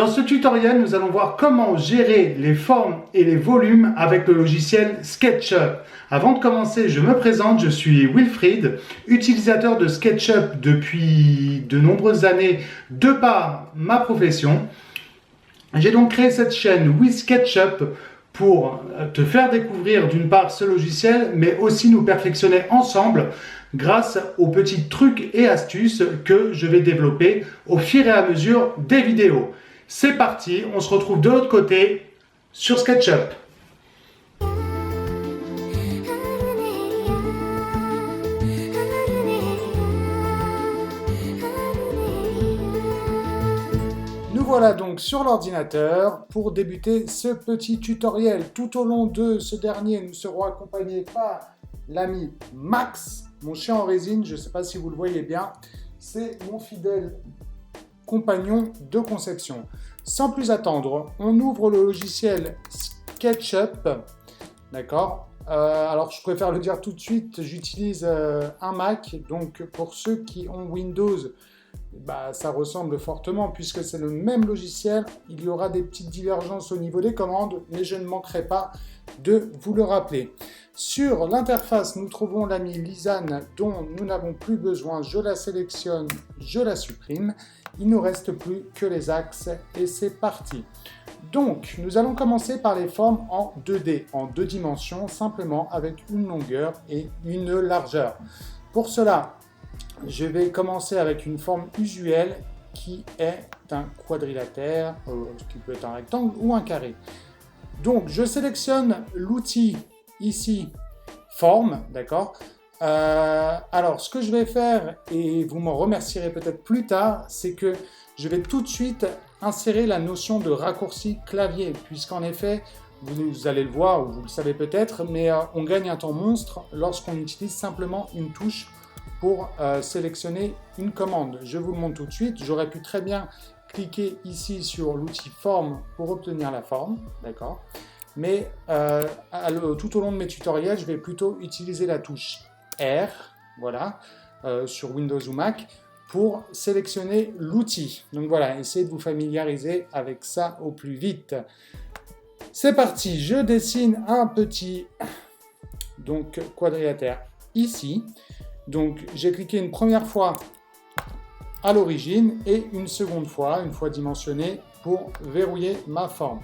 Dans ce tutoriel, nous allons voir comment gérer les formes et les volumes avec le logiciel SketchUp. Avant de commencer, je me présente, je suis Wilfried, utilisateur de SketchUp depuis de nombreuses années de par ma profession. J'ai donc créé cette chaîne WithSketchUp pour te faire découvrir d'une part ce logiciel, mais aussi nous perfectionner ensemble grâce aux petits trucs et astuces que je vais développer au fur et à mesure des vidéos. C'est parti, on se retrouve de l'autre côté sur SketchUp. Nous voilà donc sur l'ordinateur pour débuter ce petit tutoriel. Tout au long de ce dernier, nous serons accompagnés par l'ami Max, mon chien en résine, je ne sais pas si vous le voyez bien, c'est mon fidèle compagnon de conception. Sans plus attendre, on ouvre le logiciel SketchUp, d'accord. Alors je préfère le dire tout de suite, j'utilise un Mac, donc pour ceux qui ont Windows, ça ressemble fortement puisque c'est le même logiciel. Il y aura des petites divergences au niveau des commandes, mais je ne manquerai pas de vous le rappeler. Sur l'interface, nous trouvons l'ami Lisanne dont nous n'avons plus besoin. Je la sélectionne, je la supprime. Il ne nous reste plus que les axes et c'est parti. Donc, nous allons commencer par les formes en 2D, en deux dimensions, simplement avec une longueur et une largeur. Pour cela, je vais commencer avec une forme usuelle qui est un quadrilatère, qui peut être un rectangle ou un carré. Donc, je sélectionne l'outil ici, forme, d'accord. Alors, ce que je vais faire, et vous m'en remercierez peut-être plus tard, c'est que je vais tout de suite insérer la notion de raccourci clavier, puisqu'en effet, vous allez le voir, ou vous le savez peut-être, mais on gagne un temps monstre lorsqu'on utilise simplement une touche pour sélectionner une commande. Je vous le montre tout de suite. J'aurais pu très bien cliquer ici sur l'outil forme pour obtenir la forme, d'accord. Mais tout au long de mes tutoriels, je vais plutôt utiliser la touche R, voilà, sur Windows ou Mac, pour sélectionner l'outil. Donc voilà, essayez de vous familiariser avec ça au plus vite. C'est parti, je dessine un petit quadrilatère ici. Donc j'ai cliqué une première fois à l'origine et une seconde fois, une fois dimensionné, pour verrouiller ma forme.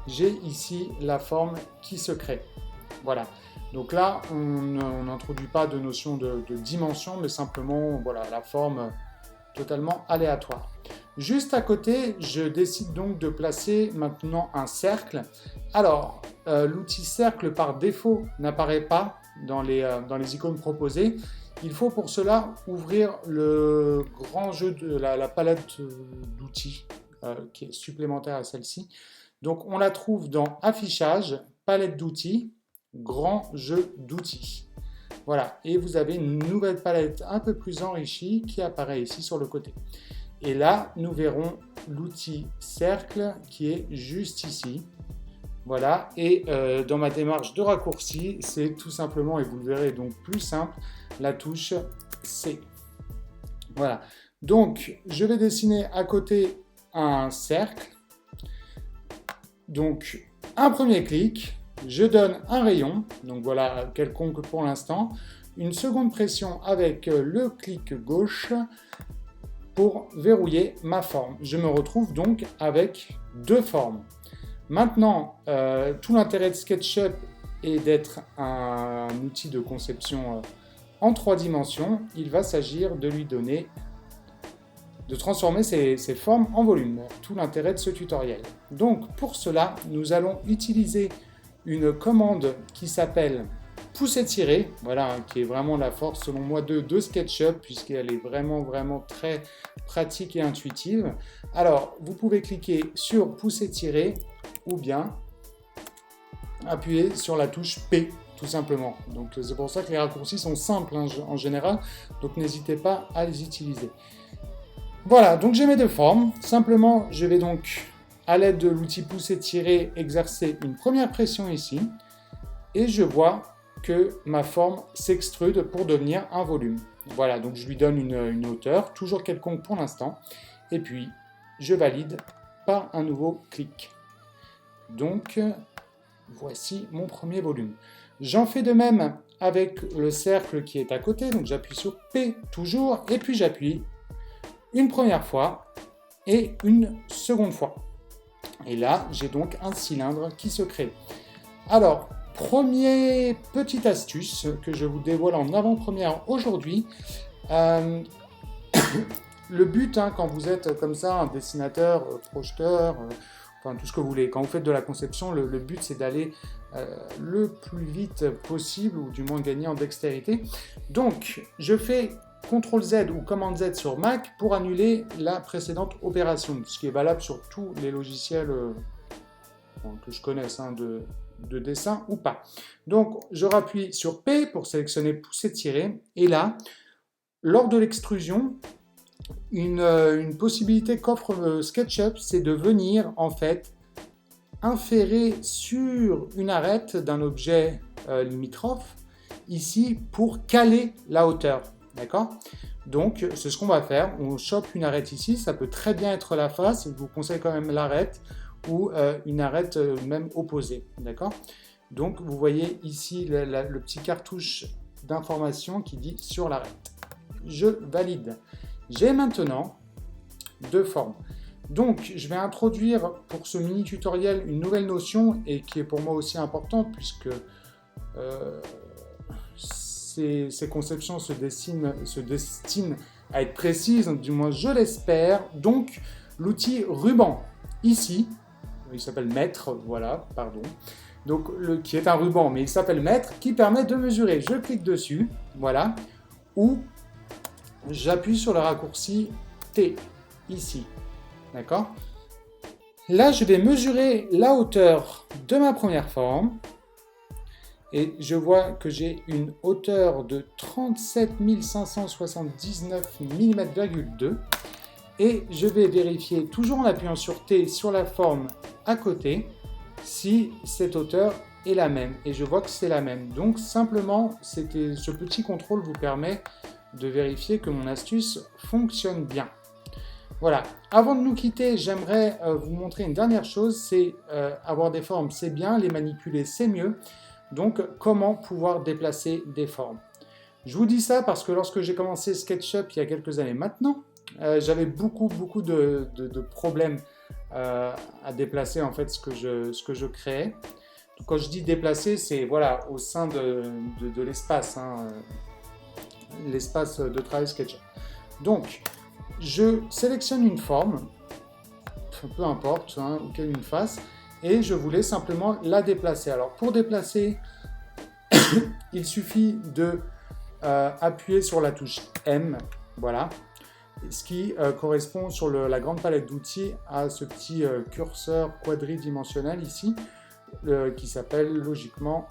J'ai ici la forme qui se crée. Voilà. Donc là, on n'introduit pas de notion de dimension, mais simplement voilà, la forme totalement aléatoire. Juste à côté, je décide donc de placer maintenant un cercle. Alors, l'outil cercle par défaut n'apparaît pas dans les icônes proposées. Il faut pour cela ouvrir le grand jeu de la palette d'outils qui est supplémentaire à celle-ci. Donc on la trouve dans Affichage, Palette d'outils, Grand jeu d'outils. Voilà, et vous avez une nouvelle palette un peu plus enrichie qui apparaît ici sur le côté. Et là, nous verrons l'outil cercle qui est juste ici. Voilà, et dans ma démarche de raccourci, c'est tout simplement, et vous le verrez donc plus simple, la touche C. Voilà, donc je vais dessiner à côté un cercle. Donc un premier clic, je donne un rayon, donc voilà, quelconque pour l'instant, une seconde pression avec le clic gauche pour verrouiller ma forme. Je me retrouve donc avec deux formes. Maintenant, tout l'intérêt de SketchUp est d'être un outil de conception en 3 dimensions. Il va s'agir de lui donner, de transformer ces formes en volume. Tout l'intérêt de ce tutoriel. Donc, pour cela, nous allons utiliser une commande qui s'appelle pousser-tirer, voilà, qui est vraiment la force selon moi de SketchUp, puisqu'elle est vraiment très pratique et intuitive. Alors, vous pouvez cliquer sur pousser-tirer ou bien appuyer sur la touche P, tout simplement. Donc c'est pour ça que les raccourcis sont simples en général, donc n'hésitez pas à les utiliser. Voilà, donc j'ai mes deux formes. Simplement, je vais donc, à l'aide de l'outil pousser-tirer, exercer une première pression ici, et je vois que ma forme s'extrude pour devenir un volume. Voilà, donc je lui donne une hauteur, toujours quelconque pour l'instant, et puis je valide pas un nouveau clic. Donc, voici mon premier volume. J'en fais de même avec le cercle qui est à côté, donc j'appuie sur P toujours, et puis j'appuie une première fois et une seconde fois. Et là, j'ai donc un cylindre qui se crée. Alors, première petite astuce que je vous dévoile en avant-première aujourd'hui. Le but, quand vous êtes comme ça, un dessinateur, projeteur, enfin tout ce que vous voulez, quand vous faites de la conception, le but c'est d'aller le plus vite possible, ou du moins gagner en dextérité. Donc, je fais CTRL Z ou Command Z sur Mac pour annuler la précédente opération, ce qui est valable sur tous les logiciels que je connaisse, de dessin ou pas. Donc, je rappuie sur P pour sélectionner pousser tirer, et là, lors de l'extrusion, une possibilité qu'offre SketchUp, c'est de venir en fait inférer sur une arête d'un objet limitrophe, ici, pour caler la hauteur. D'accord? Donc, c'est ce qu'on va faire. On chope une arête ici, ça peut très bien être la face, je vous conseille quand même l'arête, ou une arête même opposée. D'accord? Donc, vous voyez ici le petit cartouche d'information qui dit sur l'arête. Je valide. J'ai maintenant deux formes. Donc, je vais introduire pour ce mini tutoriel une nouvelle notion et qui est pour moi aussi importante puisque ces conceptions se destinent à être précises, du moins je l'espère. Donc, l'outil ruban, ici, il s'appelle mètre, voilà, pardon. Donc, qui est un ruban, mais il s'appelle mètre, qui permet de mesurer. Je clique dessus, voilà, ou j'appuie sur le raccourci T, ici, d'accord? Là, je vais mesurer la hauteur de ma première forme, et je vois que j'ai une hauteur de 37 579 mm,2, et je vais vérifier, toujours en appuyant sur T, sur la forme à côté, si cette hauteur est la même, et je vois que c'est la même. Donc, simplement, ce petit contrôle vous permet de vérifier que mon astuce fonctionne bien. Voilà, avant de nous quitter, j'aimerais vous montrer une dernière chose, c'est avoir des formes, c'est bien, les manipuler, c'est mieux. Donc, comment pouvoir déplacer des formes? Je vous dis ça parce que lorsque j'ai commencé SketchUp il y a quelques années maintenant, j'avais beaucoup de problèmes à déplacer en fait ce que je créais. Donc, quand je dis déplacer, c'est voilà, au sein de l'espace, l'espace de travail SketchUp. Donc, je sélectionne une forme, peu importe, ou quelle une face, et je voulais simplement la déplacer. Alors, pour déplacer, il suffit de appuyer sur la touche M, voilà, ce qui correspond sur la grande palette d'outils à ce petit curseur quadridimensionnel ici, qui s'appelle logiquement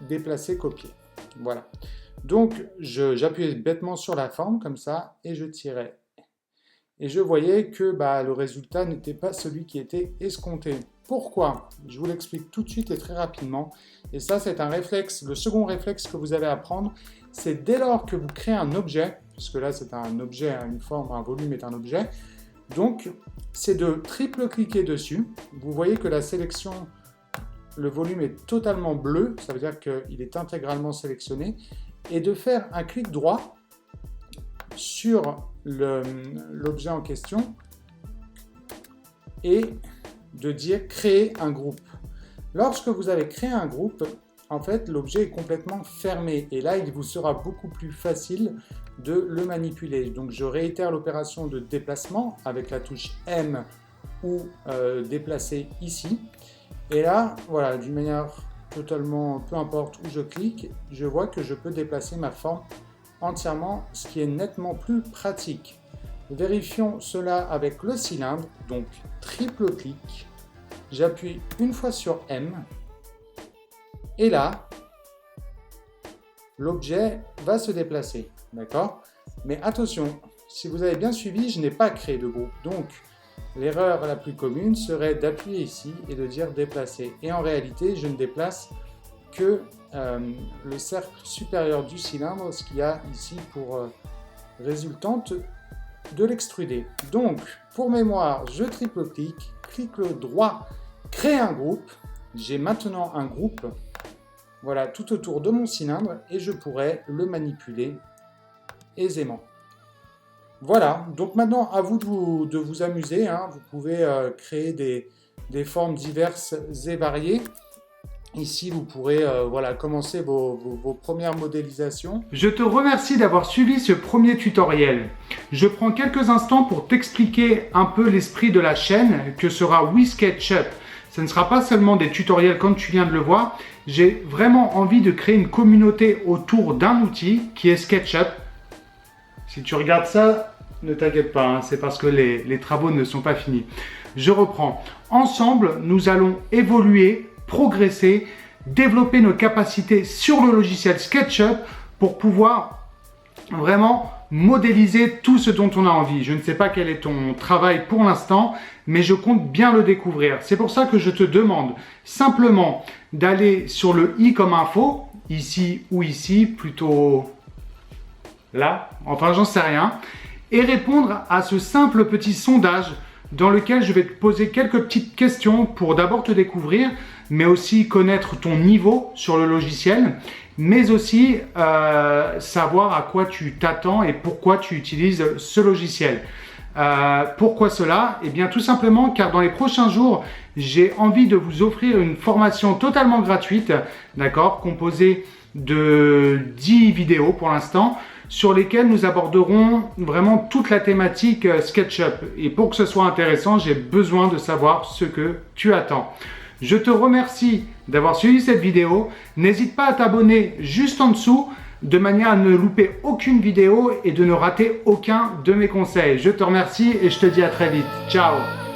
déplacer, copier. Voilà. Donc, j'appuyais bêtement sur la forme, comme ça, et je tirais. Et je voyais que le résultat n'était pas celui qui était escompté. Pourquoi? Je vous l'explique tout de suite et très rapidement. Et ça, c'est un réflexe. Le second réflexe que vous avez à prendre, c'est dès lors que vous créez un objet, puisque là, c'est un objet, une forme, un volume est un objet. Donc, c'est de triple-cliquer dessus. Vous voyez que la sélection, le volume est totalement bleu. Ça veut dire qu'il est intégralement sélectionné. Et de faire un clic droit sur l'objet en question et de dire créer un groupe. Lorsque vous avez créé un groupe, en fait, l'objet est complètement fermé et là, il vous sera beaucoup plus facile de le manipuler. Donc, je réitère l'opération de déplacement avec la touche M ou déplacer ici. Et là, voilà, d'une manière totalement, peu importe où je clique, je vois que je peux déplacer ma forme entièrement, ce qui est nettement plus pratique. Vérifions cela avec le cylindre, donc triple clic, j'appuie une fois sur M, et là, l'objet va se déplacer, d'accord? Mais attention, si vous avez bien suivi, je n'ai pas créé de groupe, donc l'erreur la plus commune serait d'appuyer ici et de dire déplacer. Et en réalité, je ne déplace que le cercle supérieur du cylindre, ce qui a ici pour résultante de l'extruder. Donc, pour mémoire, je triple-clique, clique le droit, créer un groupe. J'ai maintenant un groupe, voilà, tout autour de mon cylindre et je pourrais le manipuler aisément. Voilà, donc maintenant à vous de vous amuser, hein. Vous pouvez créer des formes diverses et variées. Ici, vous pourrez voilà, commencer vos premières modélisations. Je te remercie d'avoir suivi ce premier tutoriel. Je prends quelques instants pour t'expliquer un peu l'esprit de la chaîne que sera WeSketchUp. Ce ne sera pas seulement des tutoriels comme tu viens de le voir. J'ai vraiment envie de créer une communauté autour d'un outil qui est SketchUp. Si tu regardes ça, ne t'inquiète pas, hein, c'est parce que les travaux ne sont pas finis. Je reprends. Ensemble, nous allons évoluer, progresser, développer nos capacités sur le logiciel SketchUp pour pouvoir vraiment modéliser tout ce dont on a envie. Je ne sais pas quel est ton travail pour l'instant, mais je compte bien le découvrir. C'est pour ça que je te demande simplement d'aller sur le i comme info, ici ou ici, plutôt là, enfin j'en sais rien, et répondre à ce simple petit sondage dans lequel je vais te poser quelques petites questions pour d'abord te découvrir, mais aussi connaître ton niveau sur le logiciel, mais aussi savoir à quoi tu t'attends et pourquoi tu utilises ce logiciel. Pourquoi cela? Eh bien tout simplement car dans les prochains jours, j'ai envie de vous offrir une formation totalement gratuite, d'accord, composée de 10 vidéos pour l'instant, sur lesquelles nous aborderons vraiment toute la thématique SketchUp. Et pour que ce soit intéressant, j'ai besoin de savoir ce que tu attends. Je te remercie d'avoir suivi cette vidéo. N'hésite pas à t'abonner juste en dessous, de manière à ne louper aucune vidéo et de ne rater aucun de mes conseils. Je te remercie et je te dis à très vite. Ciao!